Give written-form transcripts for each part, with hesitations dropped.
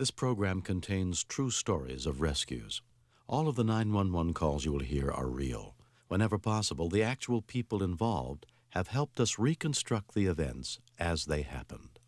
This program contains true stories of rescues. All of the 911 calls you will hear are real. Whenever possible, the actual people involved have helped us reconstruct the events as they happened.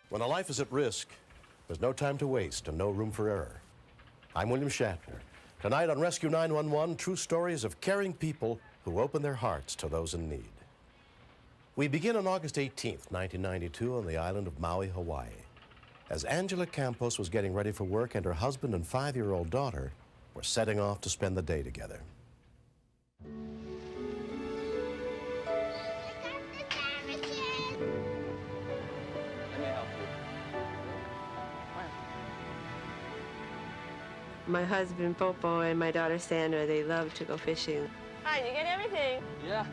When a life is at risk, there's no time to waste and no room for error. I'm William Shatner. Tonight on Rescue 911, true stories of caring people who open their hearts to those in need. We begin on August 18th, 1992, on the island of Maui, Hawaii. As Angela Campos was getting ready for work and her husband and 5-year-old daughter were setting off to spend the day together. My husband, Popo, and my daughter, Sandra, they love to go fishing. Hi, did you get everything? Yeah.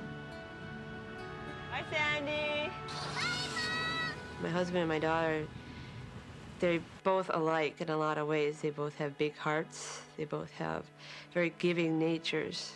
Hi, Sandy. My husband and my daughter, they're both alike in a lot of ways. They both have big hearts. They both have very giving natures.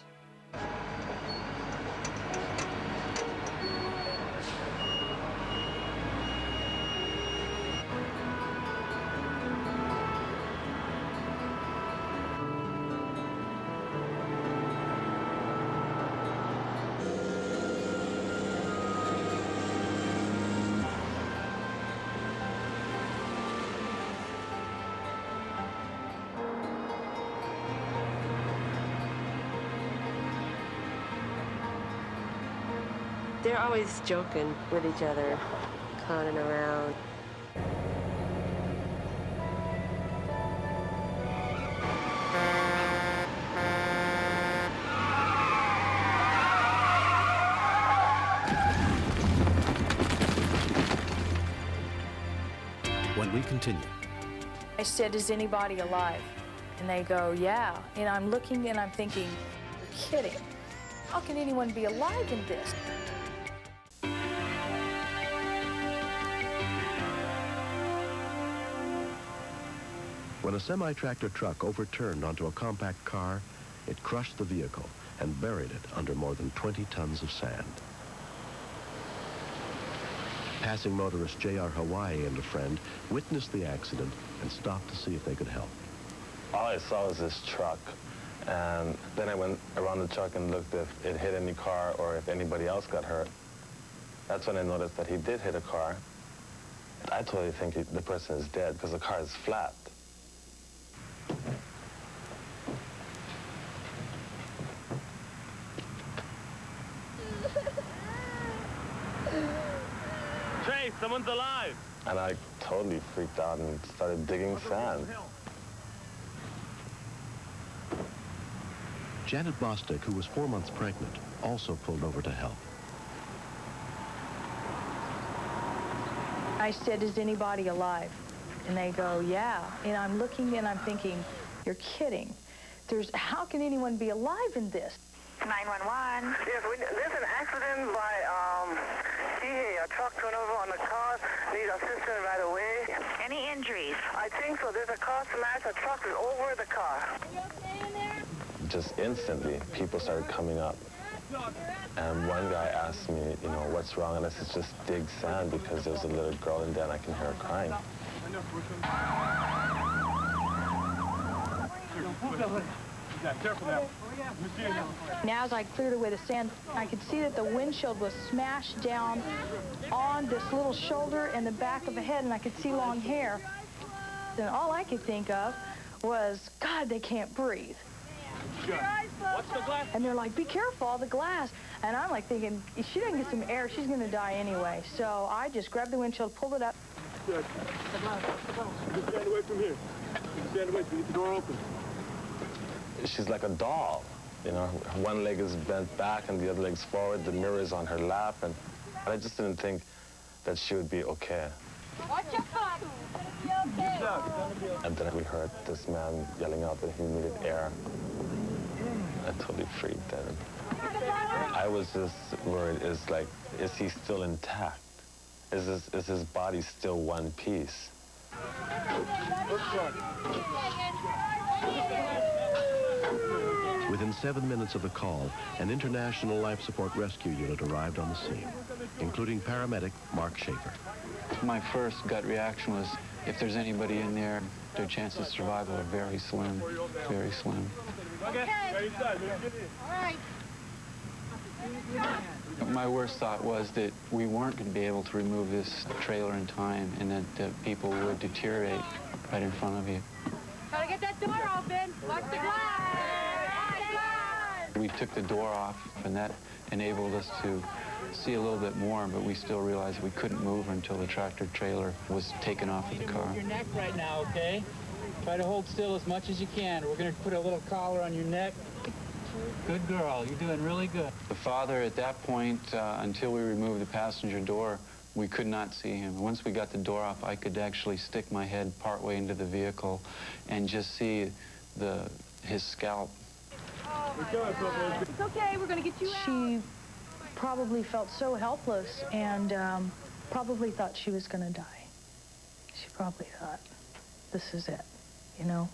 They're always joking with each other, clowning around. When we continue. I said, is anybody alive? And they go, yeah. And I'm looking and I'm thinking, you're kidding. How can anyone be alive in this? When a semi-tractor truck overturned onto a compact car, it crushed the vehicle and buried it under more than 20 tons of sand. Passing motorist J.R. Hawaii and a friend witnessed the accident and stopped to see if they could help. All I saw was this truck, and then I went around the truck and looked if it hit any car or if anybody else got hurt. That's when I noticed that he did hit a car. I totally think the person is dead because the car is flat. Chase, someone's alive! And I totally freaked out and started digging sand. Janet Bostic, who was 4 months pregnant, also pulled over to help. I said, is anybody alive? And they go, yeah. And I'm looking and I'm thinking, you're kidding. How can anyone be alive in this? 911. Yes, there's an accident by, a truck turned over on the car. Need assistance right away. Any injuries? I think so. There's a car smash. A truck is over the car. Are you okay in there? Just instantly, people started coming up. And one guy asked me, what's wrong? And I said, just dig sand because there's a little girl in there and I can hear her crying. Now as I cleared away the sand, I could see that the windshield was smashed down on this little shoulder and the back of the head, and I could see long hair. Then all I could think of was, God, they can't breathe. What's the glass? And they're like, be careful, the glass. And I'm like thinking, if she doesn't get some air, she's going to die anyway. So I just grabbed the windshield, pulled it up. Good. Just stand away from here. Stand away, keep the door open. She's like a doll. You know, her one leg is bent back and the other leg's forward. The mirror is on her lap, and I just didn't think that she would be okay. Watch your butt. It's gonna be okay. And then we heard this man yelling out that he needed air. I totally freaked out. I was just worried, is he still intact? Is his body still one piece? Within 7 minutes of the call, an international life support rescue unit arrived on the scene, including paramedic Mark Schaefer. My first gut reaction was, if there's anybody in there, their chances of survival are very slim, very slim. Okay. All right. My worst thought was that we weren't going to be able to remove this trailer in time and that people would deteriorate right in front of you. Gotta get that door open. Watch the glass. We took the door off, and that enabled us to see a little bit more, but we still realized we couldn't move until the tractor trailer was taken off of the car. Your neck right now, okay? Try to hold still as much as you can. We're going to put a little collar on your neck. Good girl. You're doing really good. The father, at that point, until we removed the passenger door, we could not see him. Once we got the door off, I could actually stick my head partway into the vehicle and just see his scalp. It's okay. We're gonna get you out. She probably felt so helpless and probably thought she was going to die. She probably thought, this is it, you know?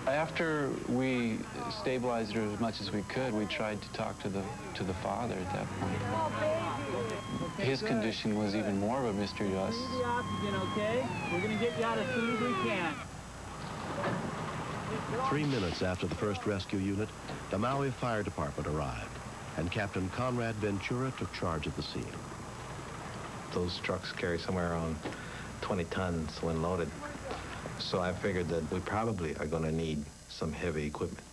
After we stabilized her as much as we could, we tried to talk to the father at that point. His condition was even more of a mystery to us. Use the oxygen, okay? We're going to get you out as soon as we can. 3 minutes after the first rescue unit, the Maui Fire Department arrived, and Captain Conrad Ventura took charge of the scene. Those trucks carry somewhere around 20 tons when loaded. So I figured that we probably are going to need some heavy equipment.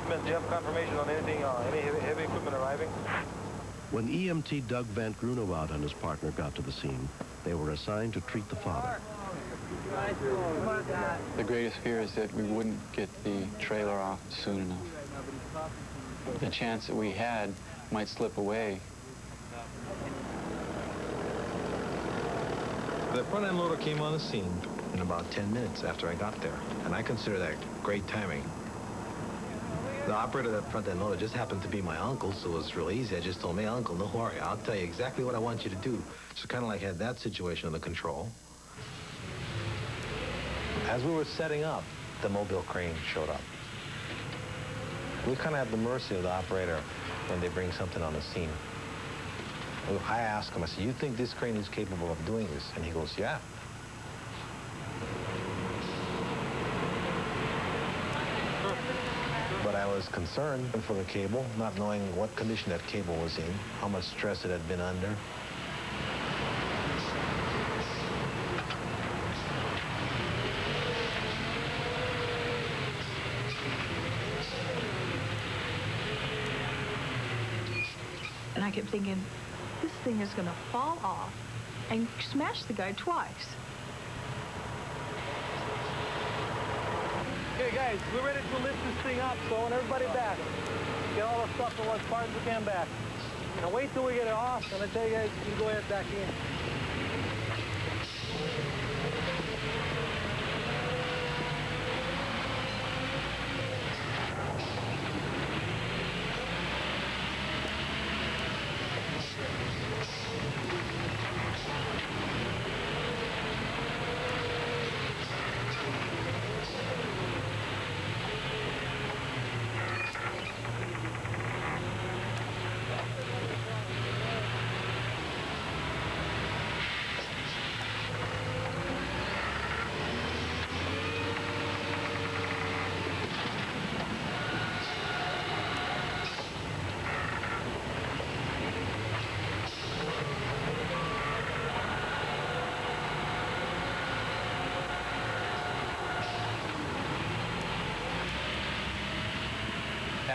Do you have confirmation on anything, any heavy equipment arriving? When EMT Doug Van Grunowoud and his partner got to the scene, they were assigned to treat the father. The greatest fear is that we wouldn't get the trailer off soon enough. The chance that we had might slip away. The front end loader came on the scene in about 10 minutes after I got there, and I consider that great timing. The operator of that front end loader just happened to be my uncle, so it was real easy. I just told him, hey, Uncle, don't worry, I'll tell you exactly what I want you to do. So kind of like had that situation under control. As we were setting up, the mobile crane showed up. We kind of have the mercy of the operator when they bring something on the scene. I asked him, I said, you think this crane is capable of doing this? And he goes, yeah. But I was concerned for the cable, not knowing what condition that cable was in, how much stress it had been under. And I kept thinking, this thing is going to fall off and smash the guy twice. Okay, guys, we're ready to lift this thing up, so I want everybody back. Get all the stuff as far as we can back. Now wait till we get it off, and I tell you guys, you can go ahead back in.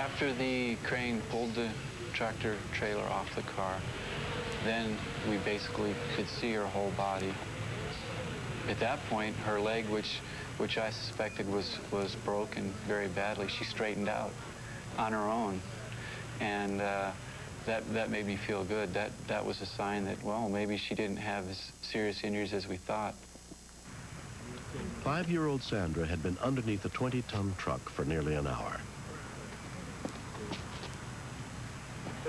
After the crane pulled the tractor trailer off the car, then we basically could see her whole body. At that point, her leg, which I suspected was broken very badly, she straightened out on her own. And that made me feel good. That was a sign that, well, maybe she didn't have as serious injuries as we thought. 5-year-old Sandra had been underneath a 20-ton truck for nearly an hour.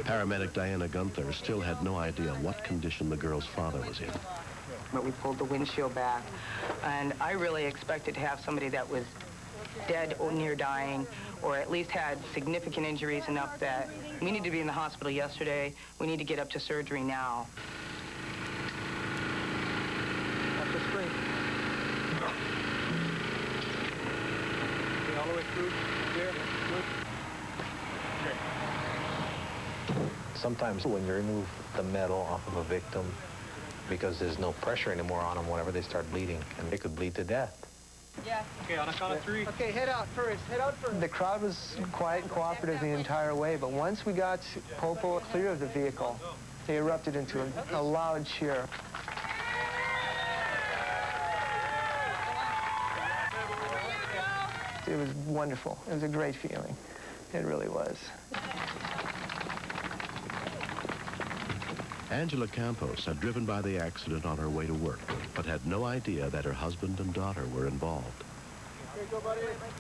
Paramedic Diana Gunther still had no idea what condition the girl's father was in. But we pulled the windshield back, and I really expected to have somebody that was dead or near dying, or at least had significant injuries enough that we need to be in the hospital yesterday. We need to get up to surgery now. Watch the screen. Okay, all the way through. There. Good. Sometimes when you remove the metal off of a victim, because there's no pressure anymore on them, whenever they start bleeding, and they could bleed to death. Yeah. Okay, on a count of 3. Okay, head out first. Head out first. The crowd was quiet and cooperative the entire way, but once we got Popo clear of the vehicle, they erupted into a loud cheer. It was wonderful. It was a great feeling. It really was. Angela Campos had driven by the accident on her way to work, but had no idea that her husband and daughter were involved.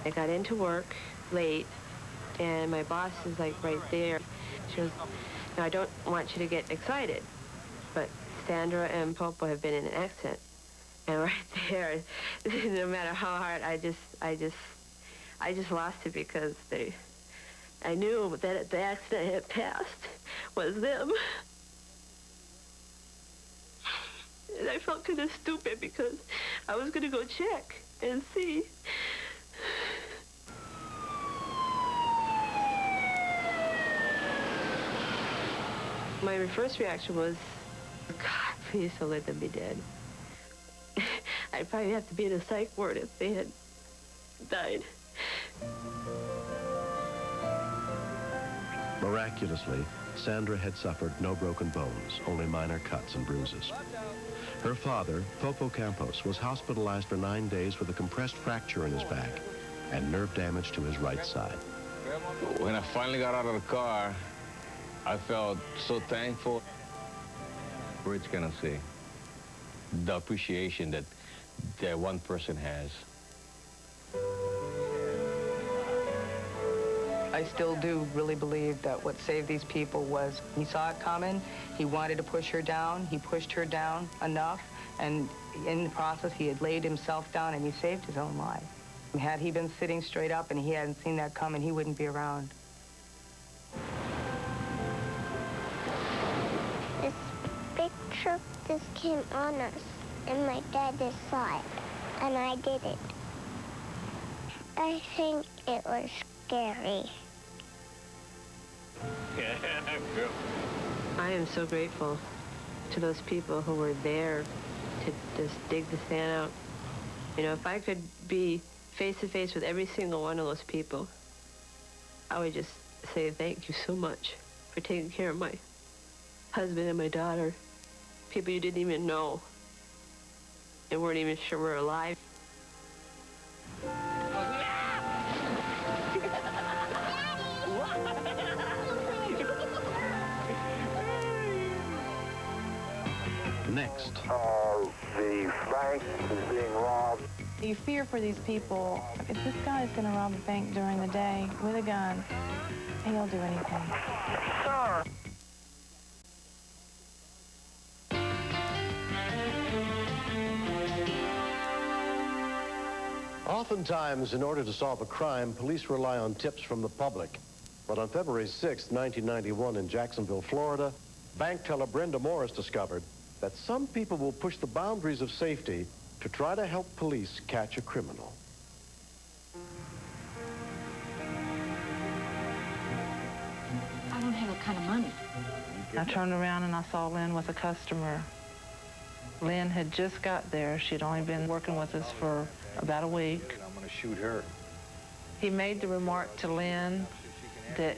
I got into work late, and my boss is like right there. She goes, "Now, I don't want you to get excited, but Sandra and Popo have been in an accident." And right there, no matter how hard, I just lost it, because I knew that the accident had passed was them. And I felt kind of stupid, because I was going to go check and see. My first reaction was, God, please don't let them be dead. I'd probably have to be in a psych ward if they had died. Miraculously, Sandra had suffered no broken bones, only minor cuts and bruises. Her father, Popo Campos, was hospitalized for 9 days with a compressed fracture in his back and nerve damage to his right side. When I finally got out of the car, I felt so thankful. Words cannot say the appreciation that one person has. I still do really believe that what saved these people was he saw it coming, he wanted to push her down, he pushed her down enough, and in the process he had laid himself down and he saved his own life. Had he been sitting straight up and he hadn't seen that coming, he wouldn't be around. This big truck just came on us, and my dad just saw it, and I did it. I think it was scary. I am so grateful to those people who were there to just dig the sand out. You know, if I could be face-to-face with every single one of those people, I would just say thank you so much for taking care of my husband and my daughter, people you didn't even know and weren't even sure were alive. Next. The bank is being robbed. You fear for these people. If this guy is going to rob a bank during the day with a gun, he'll do anything. Sir. Oftentimes, in order to solve a crime, police rely on tips from the public. But on February 6, 1991, in Jacksonville, Florida, bank teller Brenda Morris discovered that some people will push the boundaries of safety to try to help police catch a criminal. I don't have that kind of money. I turned around and I saw Lynn with a customer. Lynn had just got there. She'd only been working with us for about a week. I'm going to shoot her. He made the remark to Lynn, that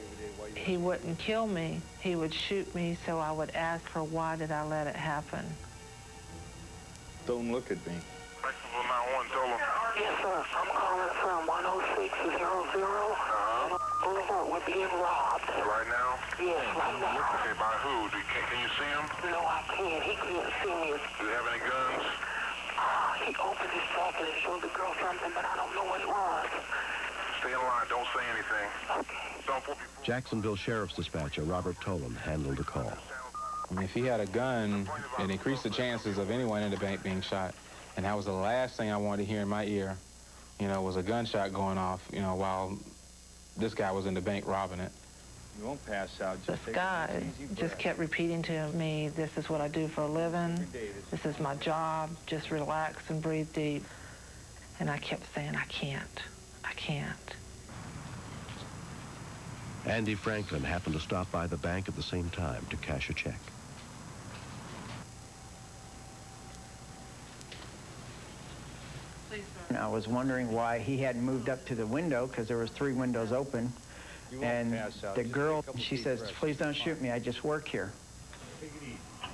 he wouldn't kill me, he would shoot me, so I would ask her, why did I let it happen? Don't look at me. Flexible 91, Dolan. Yes, sir. I'm calling from 10600. Boulevard, we're being robbed. Right now? Yes, right now. Okay, by who? Can you see him? No, I can't. He can't see me. Do you have any guns? He opened his jacket and showed the girl something, but I don't know what it was. Stay in line. Don't say anything. Okay. Jacksonville Sheriff's Dispatcher Robert Tolan handled the call. I mean, if he had a gun, it increased the chances of anyone in the bank being shot. And that was the last thing I wanted to hear in my ear, you know, was a gunshot going off, you know, while this guy was in the bank robbing it. You won't pass out. This guy just kept repeating to me, this is what I do for a living. This is my job. Just relax and breathe deep. And I kept saying, I can't. I can't. Andy Franklin happened to stop by the bank at the same time to cash a check. I was wondering why he hadn't moved up to the window, because there was 3 windows open. And the girl, she says, please don't shoot me, I just work here.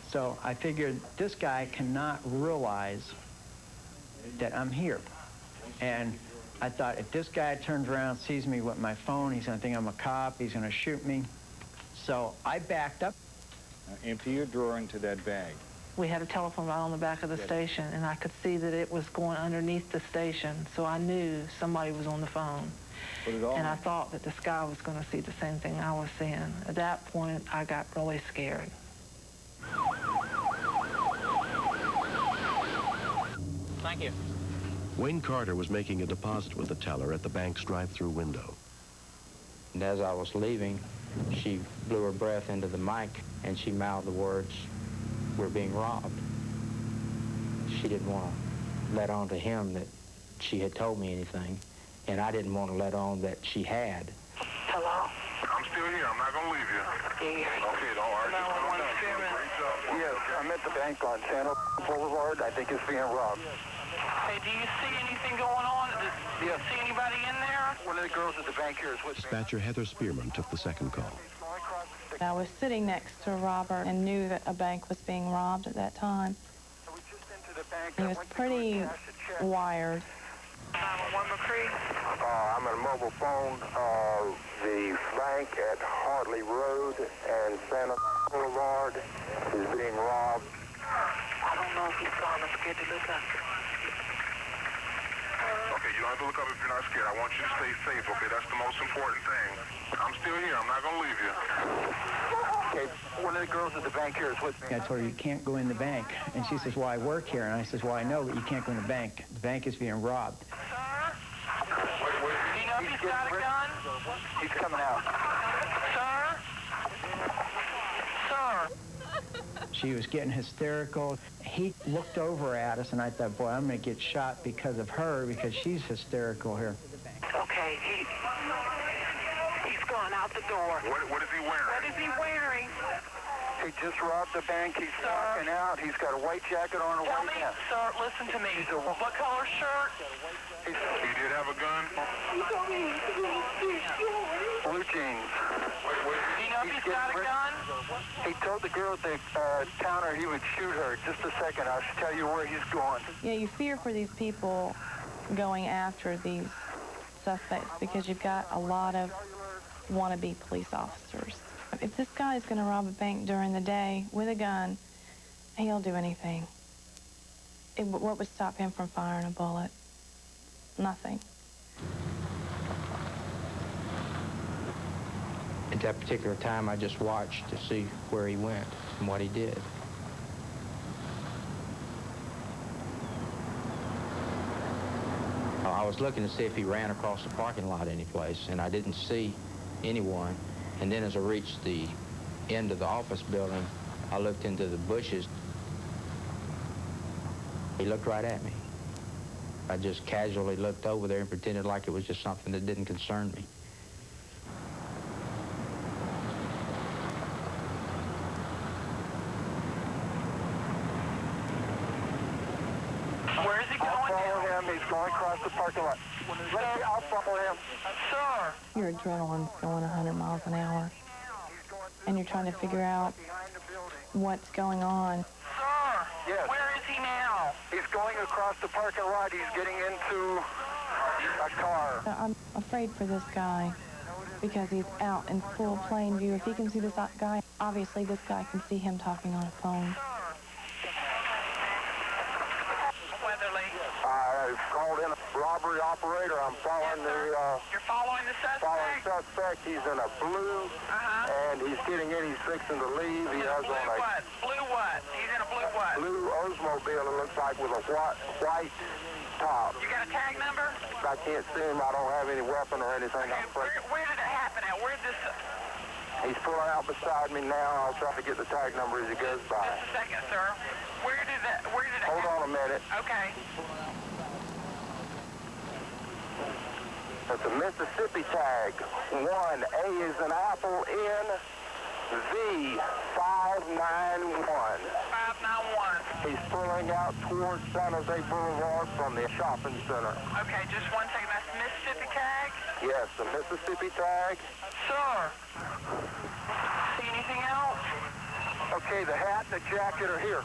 So I figured this guy cannot realize that I'm here. And I thought, if this guy turns around, sees me with my phone, he's going to think I'm a cop, he's going to shoot me. So I backed up. Empty your drawer into that bag. We had a telephone right on the back of the station, and I could see that it was going underneath the station, so I knew somebody was on the phone. And I thought that this guy was going to see the same thing I was seeing. At that point, I got really scared. Thank you. Wayne Carter was making a deposit with the teller at the bank's drive-through window. And as I was leaving, she blew her breath into the mic, and she mouthed the words, "We're being robbed." She didn't want to let on to him that she had told me anything, and I didn't want to let on that she had. Hello? I'm still here. I'm not going to leave you. Yeah. Okay, don't argue. Yes, I'm at the bank on Santa Boulevard. I think it's being robbed. Hey, do you see anything going on? Do you see anybody in there? One of the girls at the bank here is with me. Dispatcher Heather Spearman took the second call. I was sitting next to Robert and knew that a bank was being robbed at that time. He was pretty wired. 911 McCree. I'm at a mobile phone. The bank at Hartley Road and Santa Boulevard is being robbed. I don't know if he's gone. I'm scared to look up. Okay, you don't have to look up if you're not scared. I want you to stay safe, okay? That's the most important thing. I'm still here. I'm not going to leave you. Okay, one of the girls at the bank here is with me. I told her, you can't go in the bank. And she says, well, I work here. And I says, well, I know, but you can't go in the bank. The bank is being robbed. Do you know if he's got a gun? He's coming out. Sir? Sir? She was getting hysterical. He looked over at us, and I thought, boy, I'm going to get shot because of her, because she's hysterical here. Okay, he's gone out the door. What is he wearing? What is he wearing? He just robbed the bank. He's walking out. He's got a white jacket on. Tell me, sir, listen to me. What color shirt? He did have a gun? Blue jeans. Do you know if he's got a gun? He told the girl at the counter he would shoot her. Just a second. I'll tell you where he's going. Yeah, you fear for these people going after these suspects because you've got a lot of wannabe police officers. If this guy is going to rob a bank during the day with a gun, he'll do anything. What would stop him from firing a bullet? Nothing. At that particular time, I just watched to see where he went and what he did. I was looking to see if he ran across the parking lot anyplace, and I didn't see anyone. And then as I reached the end of the office building, I looked into the bushes. He looked right at me. I just casually looked over there and pretended like it was just something that didn't concern me. Where is he going now? Follow him. He's going across the parking lot. I'll follow him. Sir! Your adrenaline's going 100 miles an hour, and you're trying to figure out what's going on. Sir! Yes. Where is he now? He's going across the parking lot. He's getting into a car. I'm afraid for this guy because he's out in full plain view. If he can see this guy, obviously this guy can see him talking on a phone. I've called in a robbery operator. I'm following You're following the suspect? Following suspect. He's in a blue, and he's getting in. He's fixing to leave. He has on a what? Blue what? He's in a blue what? Blue Oldsmobile, it looks like, with a white top. You got a tag number? I can't see him. I don't have any weapon or anything. Okay, where did it happen at? Where did this... He's pulling out beside me now. I'll try to get the tag number as he goes by. Just a second, sir. Where did it Hold happen? on a minute. Okay. It's a Mississippi tag. 1A is an apple in V 591. 591. He's pulling out towards San Jose Boulevard from the shopping center. Okay, just one second. That's Mississippi tag? Yes, the Mississippi tag. Sir. See anything else? Okay, the hat and the jacket are here.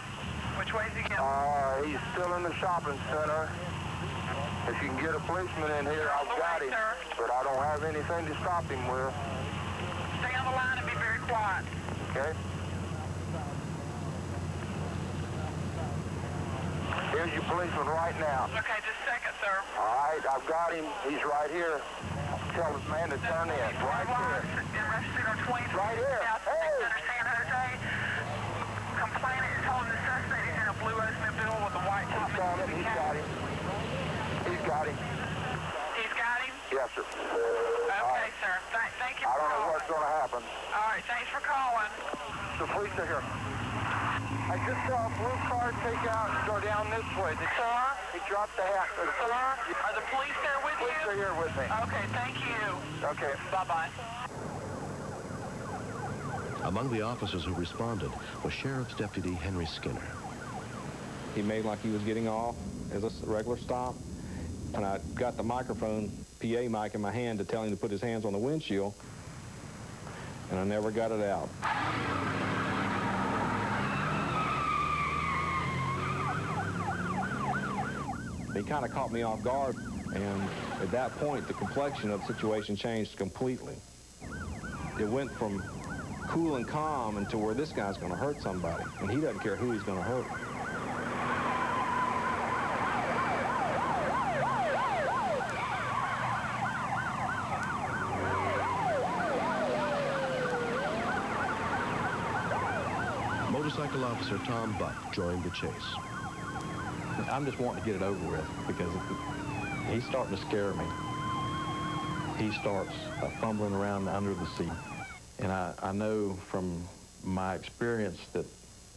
Which way is he going? He's still in the shopping center. If you can get a policeman in here, I've got him. Sir. But I don't have anything to stop him with. Stay on the line and be very quiet. Okay? Here's your policeman right now. Okay, just a second, sir. All right, I've got him. He's right here. Tell this man to turn in. Right here. Right here. Hey! San Jose. Complainant is holding the suspect. He's in a blue Oldsmobile with a white top. He's got him. He's got him. He's got him? Yes, sir. Okay, sir. Thank you for I don't know calling. what's going to happen. All right, thanks for calling. The police are here. I just saw a blue car take out and go down this way. Sir? He dropped the hat. Sir? Are the police there with you? Police are here with me. Okay, thank you. Okay. Bye-bye. Among the officers who responded was Sheriff's Deputy Henry Skinner. He made like he was getting off as a regular stop, and I got the microphone, PA mic, in my hand to tell him to put his hands on the windshield, and I never got it out. He kind of caught me off guard, and at that point, the complexion of the situation changed completely. It went from cool and calm into where this guy's going to hurt somebody, and he doesn't care who he's going to hurt. Motorcycle officer Tom Buck joined the chase. I'm just wanting to get it over with because he's starting to scare me. He starts fumbling around under the seat. And I know from my experience that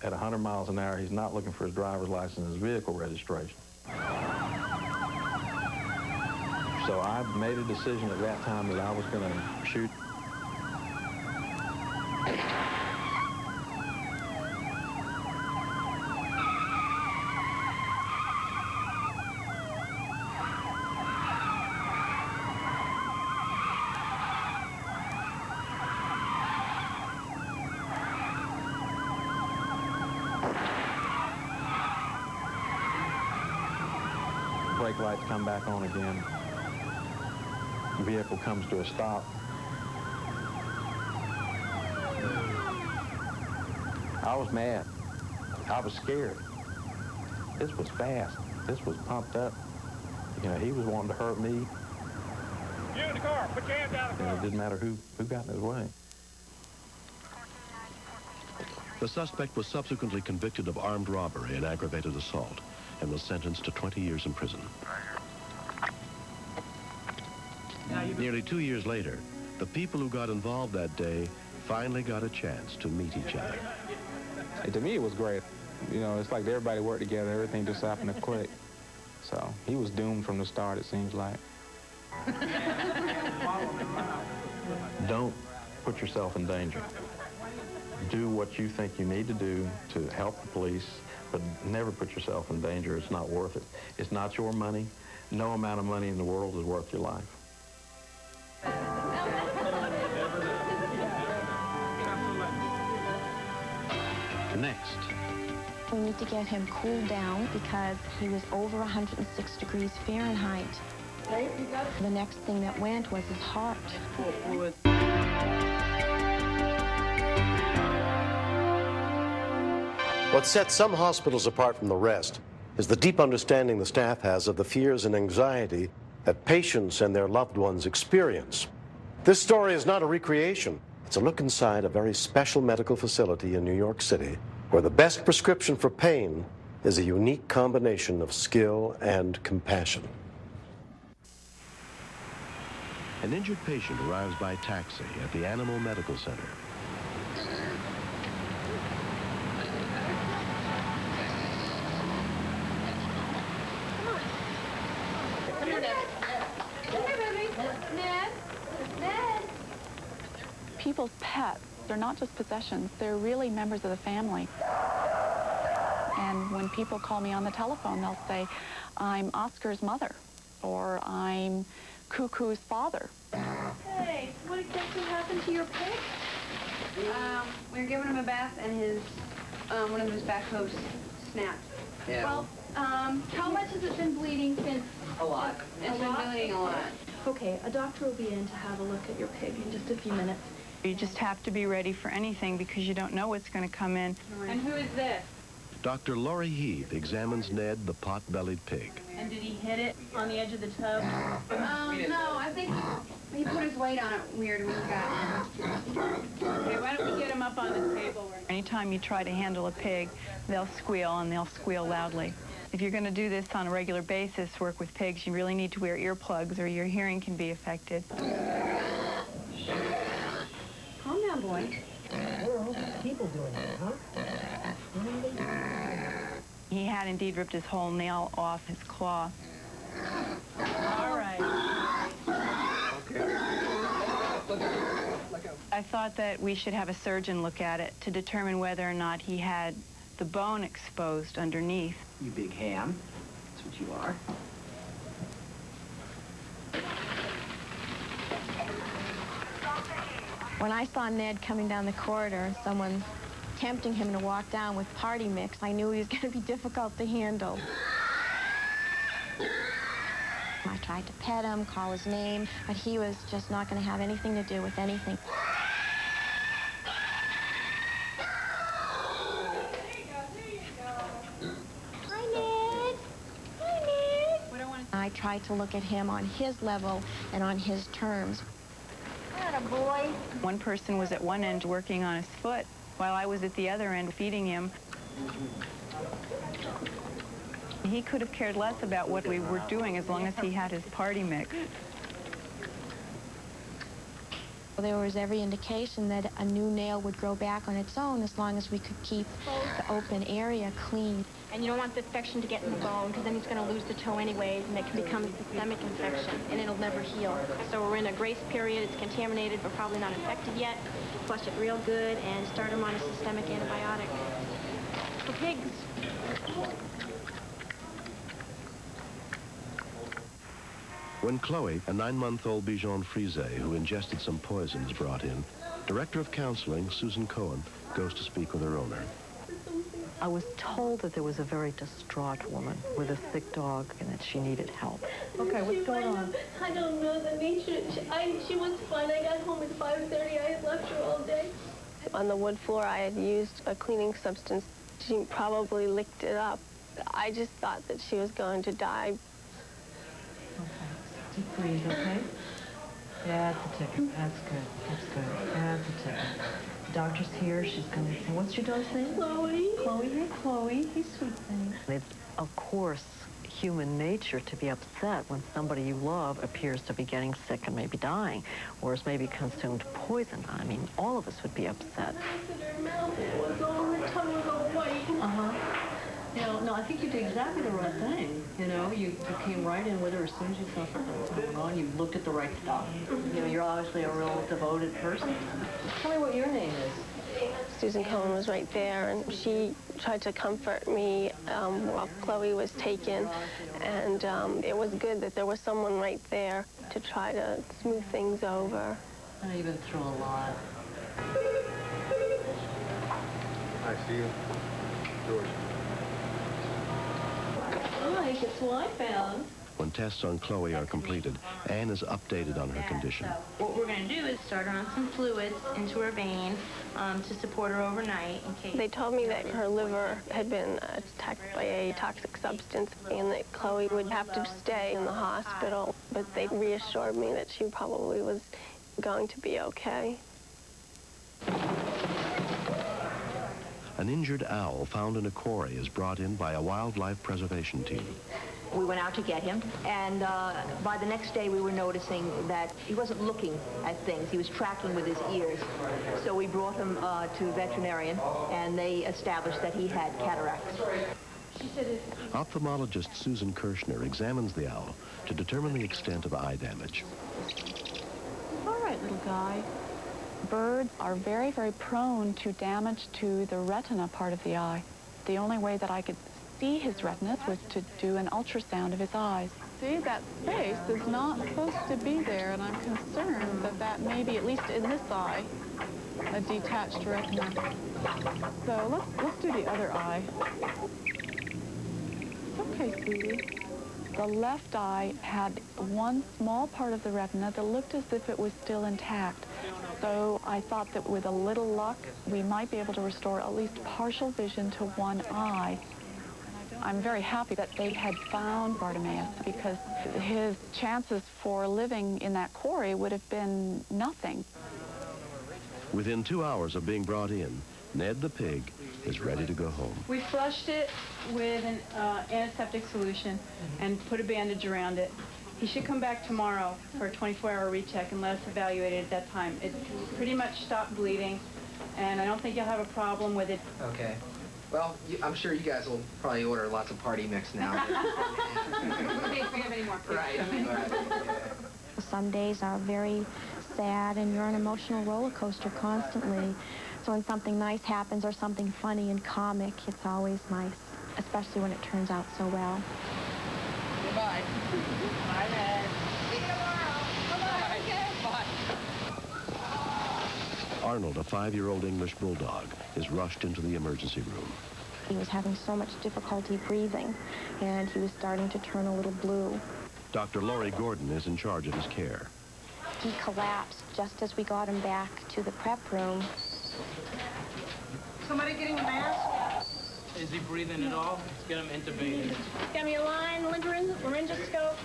at 100 miles an hour, he's not looking for his driver's license and his vehicle registration. So I made a decision at that time that I was going to shoot. Brake lights come back on again. The vehicle comes to a stop. I was mad. I was scared. This was fast. This was pumped up. You know, he was wanting to hurt me. You in the car. Put your hands out of the car. And it didn't matter who got in his way. The suspect was subsequently convicted of armed robbery and aggravated assault and was sentenced to 20 years in prison. Nearly 2 years later, the people who got involved that day finally got a chance to meet each other. And to me, it was great. You know, it's like everybody worked together, everything just happened to click. So he was doomed from the start, it seems like. Don't put yourself in danger. Do what you think you need to do to help the police, But never put yourself in danger. It's not worth it. It's not your money. No amount of money in the world is worth your life. Next. We need to get him cooled down because he was over 106 degrees Fahrenheit. The next thing that went was his heart. What sets some hospitals apart from the rest is the deep understanding the staff has of the fears and anxiety that patients and their loved ones experience. This story is not a recreation. It's a look inside a very special medical facility in New York City where the best prescription for pain is a unique combination of skill and compassion. An injured patient arrives by taxi at the Animal Medical Center. Come here, Ned. Come here, baby. Ned. Ned. People's pets, they're not just possessions, they're really members of the family. And when people call me on the telephone, they'll say, I'm Oscar's mother, or I'm Cuckoo's father. Hey, what exactly happened to your pig? We were giving him a bath and his, one of his back hooves snapped. Yeah. Well, how much has it been bleeding since? A lot. It's been bleeding a lot. Okay, a doctor will be in to have a look at your pig in just a few minutes. You just have to be ready for anything because you don't know what's going to come in. And who is this? Dr. Laurie Heath examines Ned, the pot-bellied pig. And did he hit it on the edge of the tub? No, I think he put his weight on it weird when he got in. Okay, why don't we get him up on the table? Anytime you try to handle a pig, they'll squeal, and they'll squeal loudly. If you're going to do this on a regular basis, work with pigs, you really need to wear earplugs or your hearing can be affected. Calm down, boy. People doing that, huh? He had indeed ripped his whole nail off his claw. All right. I thought that we should have a surgeon look at it to determine whether or not he had the bone exposed underneath. You big ham. That's what you are. When I saw Ned coming down the corridor, someone tempting him to walk down with party mix, I knew he was going to be difficult to handle. I tried to pet him, call his name, but he was just not going to have anything to do with anything. Hi, Ned. Hi, Ned. I tried to look at him on his level and on his terms. Boy. One person was at one end working on his foot while I was at the other end feeding him. He could have cared less about what we were doing as long as he had his party mix. There was every indication that a new nail would grow back on its own as long as we could keep the open area clean. And you don't want the infection to get in the bone because then he's going to lose the toe anyways, and it can become a systemic infection, and it'll never heal. So we're in a grace period. It's contaminated, but probably not infected yet. Flush it real good and start him on a systemic antibiotic. For pigs. When Chloe, a 9-month-old Bichon Frise who ingested some poison, is brought in, Director of Counseling, Susan Cohen, goes to speak with her owner. I was told that there was a very distraught woman with a sick dog and that she needed help. Okay, what's going on? I don't know the nature. She was fine. I got home at 5:30. I had left her all day. On the wood floor, I had used a cleaning substance. She probably licked it up. I just thought that she was going to die. Deep breathe, okay? Yeah, that's a ticket. That's good. That's good. That's a ticket. The doctor's here. She's going to say, what's your dog's name? Chloe. Chloe. Hey, Chloe. Hey, sweet thing. It's, of course, human nature to be upset when somebody you love appears to be getting sick and maybe dying, or has maybe consumed poison. I mean, all of us would be upset. Her mouth was all, her tongue was all white. Uh-huh. You know, no, I think you did exactly the right thing. You know, you came right in with her as soon as you saw something was going on. You looked at the right stuff. You know, you're obviously a real devoted person. Tell me what your name is. Susan Cohen was right there, and she tried to comfort me while Chloe was taken. And it was good that there was someone right there to try to smooth things over. You've been through a lot. I see you. George. Hi, it's who I found. When tests on Chloe are completed, Anne is updated on her condition. What we're going to do is start her on some fluids into her vein to support her overnight in case. They told me that her liver had been attacked by a toxic substance and that Chloe would have to stay in the hospital. But they reassured me that she probably was going to be okay. An injured owl found in a quarry is brought in by a wildlife preservation team. We went out to get him, and by the next day we were noticing that he wasn't looking at things. He was tracking with his ears. So we brought him to a veterinarian, and they established that he had cataracts. Ophthalmologist Susan Kirshner examines the owl to determine the extent of eye damage. All right, little guy. Birds are very, very prone to damage to the retina part of the eye. The only way that I could see his retinas was to do an ultrasound of his eyes. See, that space is not supposed to be there, and I'm concerned that that may be, at least in this eye, a detached retina. So let's do the other eye. Okay, sweetie. The left eye had one small part of the retina that looked as if it was still intact. So I thought that with a little luck, we might be able to restore at least partial vision to one eye. I'm very happy that they had found Bartimaeus because his chances for living in that quarry would have been nothing. Within 2 hours of being brought in, Ned the pig is ready to go home. We flushed it with an antiseptic solution and put a bandage around it. He should come back tomorrow for a 24-hour recheck and let us evaluate it at that time. It pretty much stopped bleeding, and I don't think you'll have a problem with it. Okay. Well, I'm sure you guys will probably order lots of party mix now. In case we have any more pigs coming. Some days are very sad, and you're on an emotional roller coaster constantly. So when something nice happens or something funny and comic, it's always nice, especially when it turns out so well. Goodbye. Bye, Ned. See you tomorrow. Bye-bye. Okay. Bye. Arnold, a 5-year-old English bulldog, is rushed into the emergency room. He was having so much difficulty breathing, and he was starting to turn a little blue. Dr. Laurie Gordon is in charge of his care. He collapsed just as we got him back to the prep room. Somebody getting a mask? Is he breathing at all? Let's get him intubated. Got me a line, laryngoscope.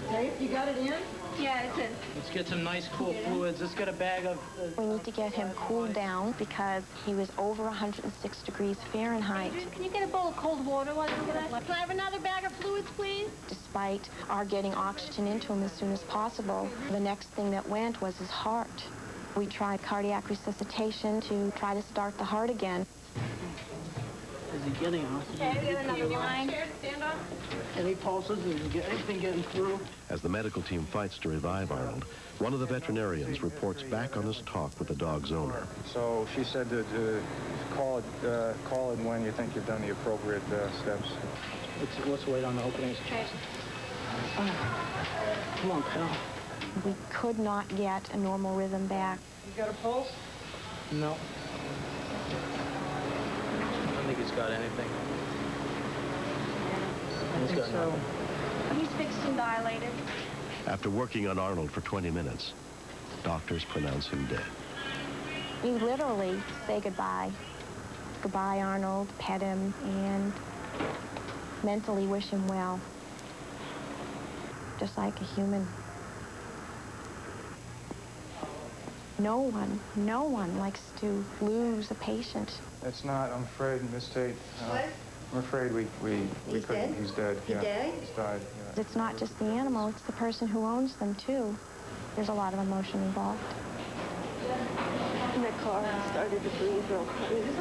Okay, you got it in? Yeah, it's in. Let's get some nice cool fluids. Let's get a bag of... We need to get him cooled down because he was over 106 degrees Fahrenheit. Can you get a bowl of cold water while you look at that? Can I have another bag of fluids, please? Despite our getting oxygen into him as soon as possible, the next thing that went was his heart. We tried cardiac resuscitation to try to start the heart again. Is he getting oxygen? Okay, get another line. Stand up. Any pulses? Is anything getting through? As the medical team fights to revive Arnold, one of the veterinarians reports back on his talk with the dog's owner. So she said to call it when you think you've done the appropriate steps. Let's wait on the openings. Okay. Come on, pal. We could not get a normal rhythm back. You got a pulse? No. I don't think he's got anything. He's got nothing. He's fixed and dilated. After working on Arnold for 20 minutes, doctors pronounce him dead. We literally say goodbye. Goodbye, Arnold, pet him, and mentally wish him well. Just like a human. No one likes to lose a patient. It's not, I'm afraid, Miss Tate. What? I'm afraid we He's couldn't. dead? He's dead. He died? He's died, yeah. It's not just the animal, it's the person who owns them, too. There's a lot of emotion involved. In the car, I started to breathe real quick. He's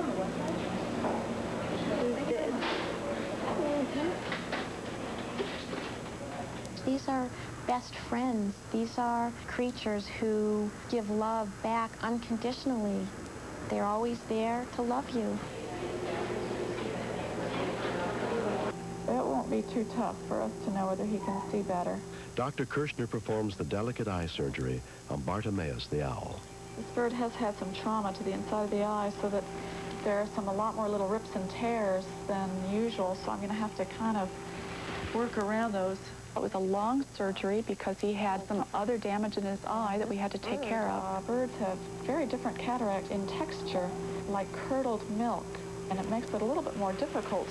dead. These are best friends. These are creatures who give love back unconditionally. They're always there to love you. It won't be too tough for us to know whether he can see better. Dr. Kirshner performs the delicate eye surgery on Bartimaeus the owl. This bird has had some trauma to the inside of the eye, so that there are a lot more little rips and tears than usual, so I'm going to have to kind of work around those. It was a long surgery because he had some other damage in his eye that we had to take care of. Birds have very different cataract in texture, like curdled milk, and it makes it a little bit more difficult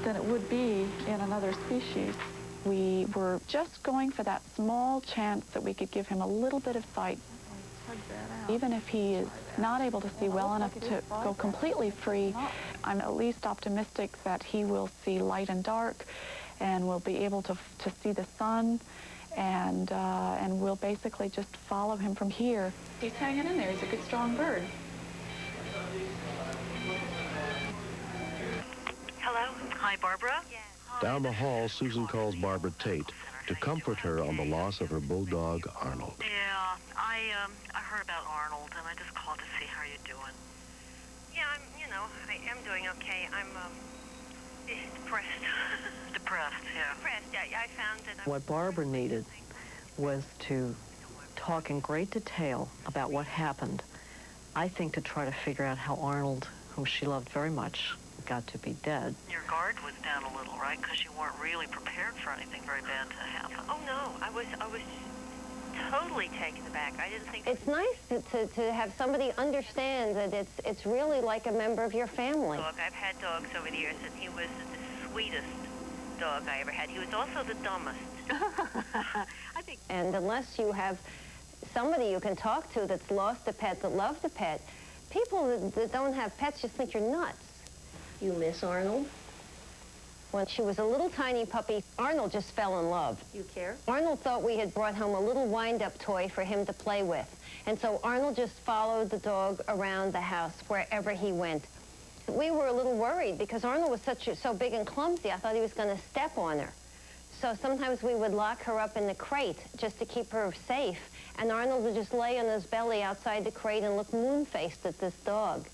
than it would be in another species. We were just going for that small chance that we could give him a little bit of sight. Even if he is not able to see well enough to go completely free, I'm at least optimistic that he will see light and dark, and will be able to see the sun, and we'll basically just follow him from here. He's hanging in there. He's a good, strong bird. Hello? Hi, Barbara? Yes. Down the hall, Susan calls Barbara Tate to comfort her on the loss of her bulldog, Arnold. Yeah, I heard about Arnold, and I just called to see how you're doing. Yeah, I am doing okay. I'm, depressed. Depressed, yeah. Depressed, yeah. I found that What Barbara needed was to talk in great detail about what happened. I think to try to figure out how Arnold, whom she loved very much, got to be dead. Your guard was down a little, right? Because you weren't really prepared for anything very bad to happen. Oh, no. I was totally taken aback. I didn't think... It's nice to have somebody understand that it's really like a member of your family. I've had dogs over the years, and he was the sweetest dog I ever had. He was also the dumbest. I think. And unless you have somebody you can talk to that's lost a pet, that loves a pet, people that don't have pets just think you're nuts. You miss Arnold? When she was a little tiny puppy, Arnold just fell in love. You care? Arnold thought we had brought home a little wind-up toy for him to play with. And so Arnold just followed the dog around the house wherever he went. We were a little worried because Arnold was so big and clumsy, I thought he was going to step on her. So sometimes we would lock her up in the crate just to keep her safe, and Arnold would just lay on his belly outside the crate and look moon-faced at this dog.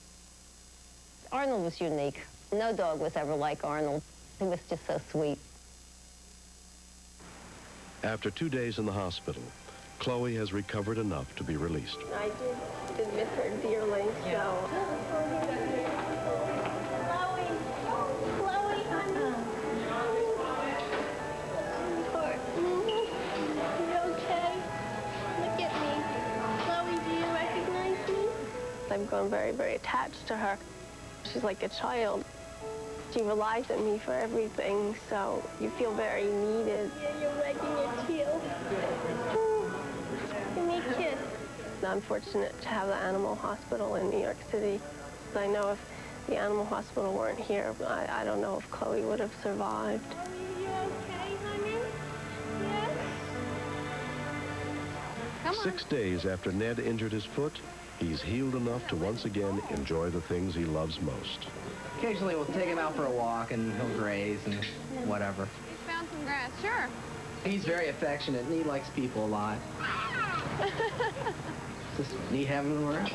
Arnold was unique. No dog was ever like Arnold. He was just so sweet. After 2 days in the hospital, Chloe has recovered enough to be released. I did miss her dearly, so... I've grown very, very attached to her. She's like a child. She relies on me for everything, so you feel very needed. Yeah, you're wagging your tail. Give me a kiss. I'm fortunate to have the animal hospital in New York City. I know if the animal hospital weren't here, I don't know if Chloe would have survived. Are you okay, honey? Yes? 6 days after Ned injured his foot, he's healed enough to once again enjoy the things he loves most. Occasionally we'll take him out for a walk and he'll graze and whatever. He's found some grass, sure. He's very affectionate and he likes people a lot. Just neat having him around.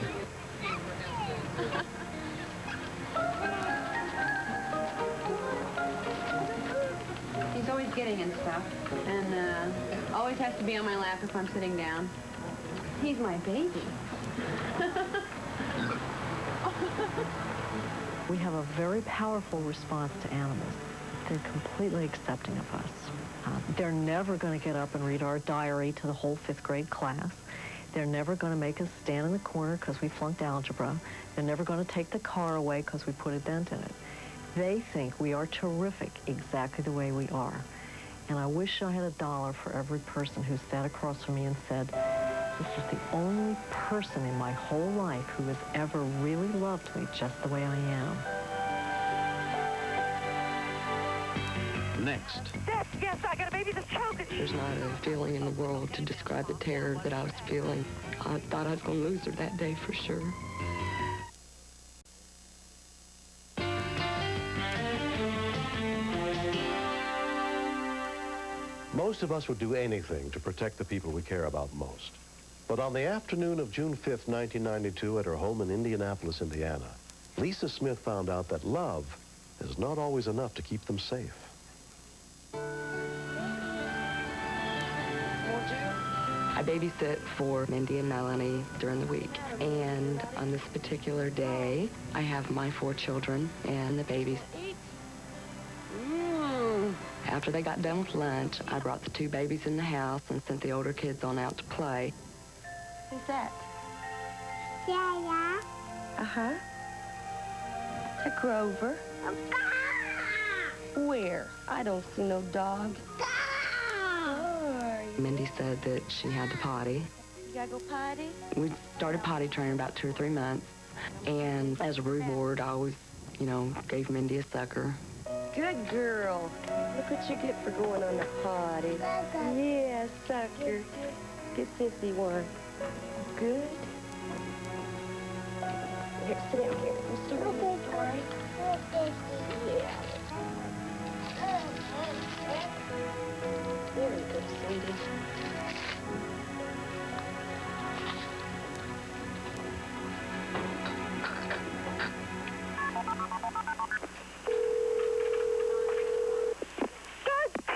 He's always getting in stuff, and always has to be on my lap if I'm sitting down. He's my baby. We have a very powerful response to animals. They're completely accepting of us. They're never going to get up and read our diary to the whole 5th grade class. They're never going to make us stand in the corner because we flunked algebra. They're never going to take the car away because we put a dent in it. They think we are terrific exactly the way we are. And I wish I had $1 for every person who sat across from me and said, this is the only person in my whole life who has ever really loved me just the way I am. Next. Yes, I got a baby that's choking. There's not a feeling in the world to describe the terror that I was feeling. I thought I was going to lose her that day for sure. Most of us would do anything to protect the people we care about most. But on the afternoon of June 5th, 1992, at her home in Indianapolis, Indiana, Lisa Smith found out that love is not always enough to keep them safe. I babysit for Mindy and Melanie during the week. And on this particular day, I have my 4 children and the babies. After they got done with lunch, I brought the 2 babies in the house and sent the older kids on out to play. Who's that? Yeah. Uh-huh. To Grover. Where? I don't see no dog. Mindy said that she had to potty. You gotta go potty? We started potty training about 2 or 3 months. And as a reward, I always, gave Mindy a sucker. Good girl. Look what you get for going on the potty. Yeah, sucker. Get Sissy one. Good. Here, sit down here. You sit real good, Tori. Yeah. Very good, Cindy.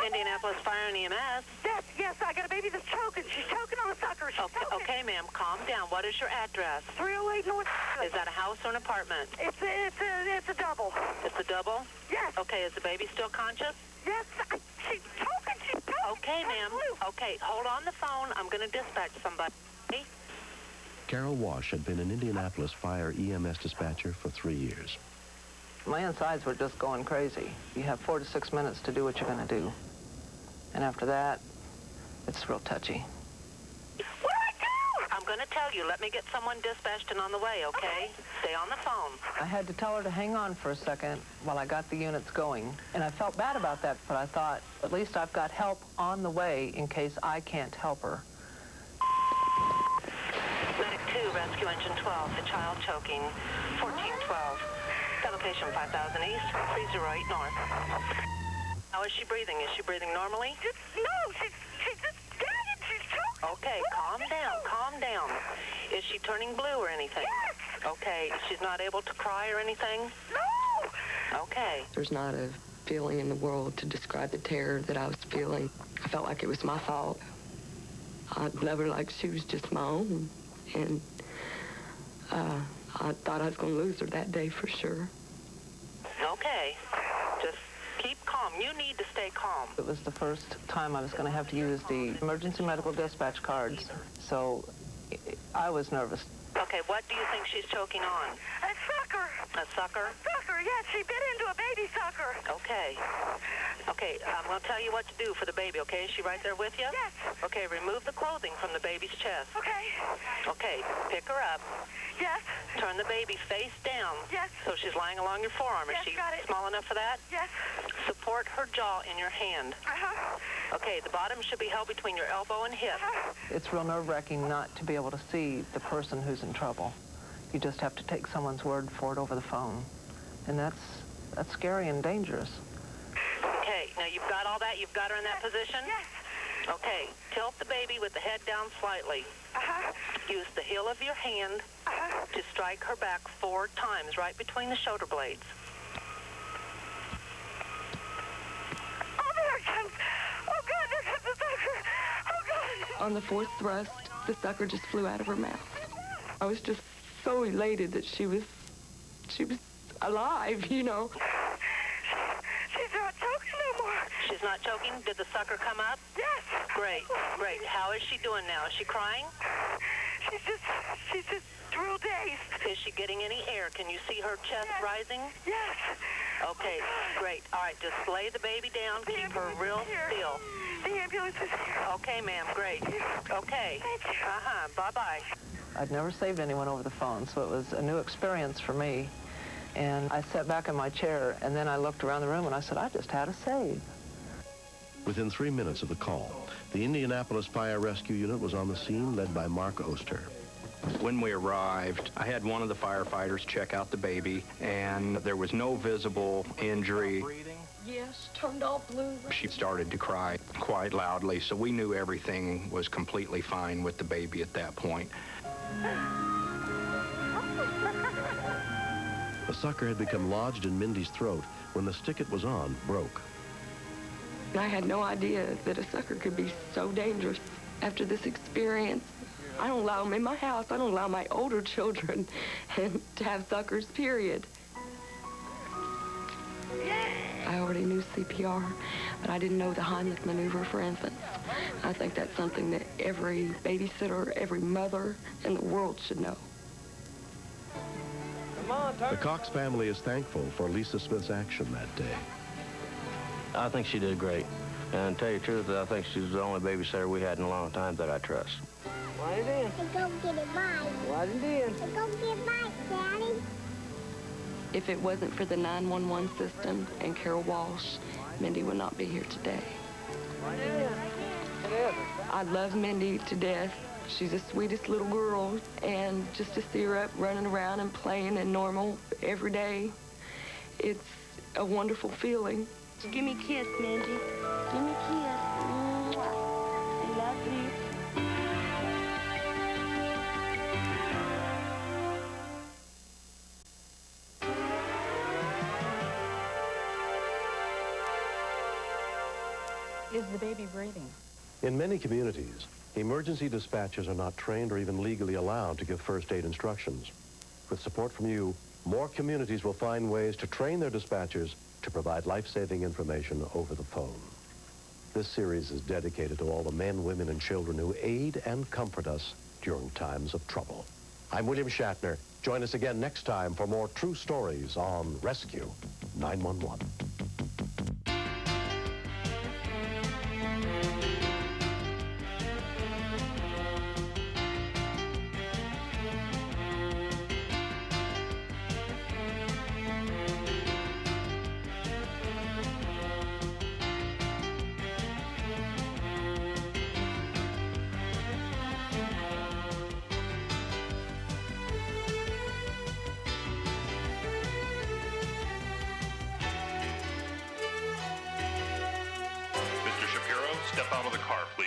Indianapolis Fire and EMS. Yes, I got a baby that's choking. She's choking on a sucker. Okay, ma'am, calm down. What is your address? 308 North. Is that a house or an apartment? It's a double. It's a double? Yes. Okay, is the baby still conscious? Yes, she's choking. She's choking. Okay, ma'am. Okay, hold on the phone. I'm going to dispatch somebody. Carol Wash had been an Indianapolis Fire EMS dispatcher for 3 years. My insides were just going crazy. You have 4 to 6 minutes to do what you're going to do. And after that, it's real touchy. What do I do? I'm going to tell you. Let me get someone dispatched and on the way, okay? Stay on the phone. I had to tell her to hang on for a second while I got the units going. And I felt bad about that, but I thought, at least I've got help on the way in case I can't help her. Medic 2, Rescue Engine 12, the child choking, 1412. Location 5000 East, 308 North. How is she breathing? Is she breathing normally? No, she's just gagging. She's choking. Okay, calm down. Is she turning blue or anything? Yes. Okay, she's not able to cry or anything? No. Okay. There's not a feeling in the world to describe the terror that I was feeling. I felt like it was my fault. I loved her like she was just my own. And I thought I was going to lose her that day for sure. Okay. Just keep calm. You need to stay calm. It was the first time I was going to have to use the emergency medical dispatch cards, so I was nervous. Okay, what do you think she's choking on? A sucker. A sucker? A sucker, yes. She bit into a baby sucker. Okay. Okay, I'm going to tell you what to do for the baby, okay? Is she right there with you? Yes. Okay, remove the clothing from the baby's chest. Okay. Okay, pick her up. Yes. Turn the baby face down. Yes. So she's lying along your forearm. Yes, Is she got it. small enough for that? Yes. Support her jaw in your hand. Uh-huh. Okay, the bottom should be held between your elbow and hip. It's real nerve-wracking not to be able to see the person who's in trouble. You just have to take someone's word for it over the phone. And that's scary and dangerous. Okay, now you've got all that? You've got her in that position? Yes. Okay, tilt the baby with the head down slightly. Uh-huh. Use the heel of your hand to strike her back 4 times, right between the shoulder blades. Oh, there it comes. Oh, God, there comes the sucker. Oh, God. On the 4th thrust, the sucker just flew out of her mouth. I was just so elated that she was alive, you know. She's not choking no more. She's not choking? Did the sucker come up? Yes. Great, great. How is she doing now? Is she crying? She's just real dazed. Is she getting any air? Can you see her chest rising? Yes. Okay, great. All right, just lay the baby down. Keep her real still. The ambulance is here. Okay, ma'am, great. Okay. Uh-huh, bye-bye. I'd never saved anyone over the phone, so it was a new experience for me. And I sat back in my chair, and then I looked around the room, and I said, I just had a save. Within 3 minutes of the call, the Indianapolis Fire Rescue Unit was on the scene, led by Mark Oster. When we arrived, I had one of the firefighters check out the baby, and there was no visible injury. Yeah. eyes turned all blue. She started to cry quite loudly, so we knew everything was completely fine with the baby at that point. The sucker had become lodged in Mindy's throat when the stick it was on broke. I had no idea that a sucker could be so dangerous. After this experience, I don't allow them in my house. I don't allow my older children to have suckers, period. I already knew CPR, but I didn't know the Heimlich maneuver for infants. I think that's something that every babysitter, every mother in the world should know. The Cox family is thankful for Lisa Smith's action that day. I think she did great. And to tell you the truth, I think she's the only babysitter we had in a long time that I trust. Slide it in. Go get a bite. Slide it in. Go get a bite, Daddy. If it wasn't for the 911 system and Carol Walsh, Mindy would not be here today. Slide it in. I love Mindy to death. She's the sweetest little girl, and just to see her up running around and playing and normal every day, it's a wonderful feeling. Give me a kiss, Mindy. Give me a kiss. I love you. Is the baby breathing? In many communities, emergency dispatchers are not trained or even legally allowed to give first aid instructions. With support from you, more communities will find ways to train their dispatchers to provide life-saving information over the phone. This series is dedicated to all the men, women, and children who aid and comfort us during times of trouble. I'm William Shatner. Join us again next time for more true stories on Rescue 911. Step out of the car, please.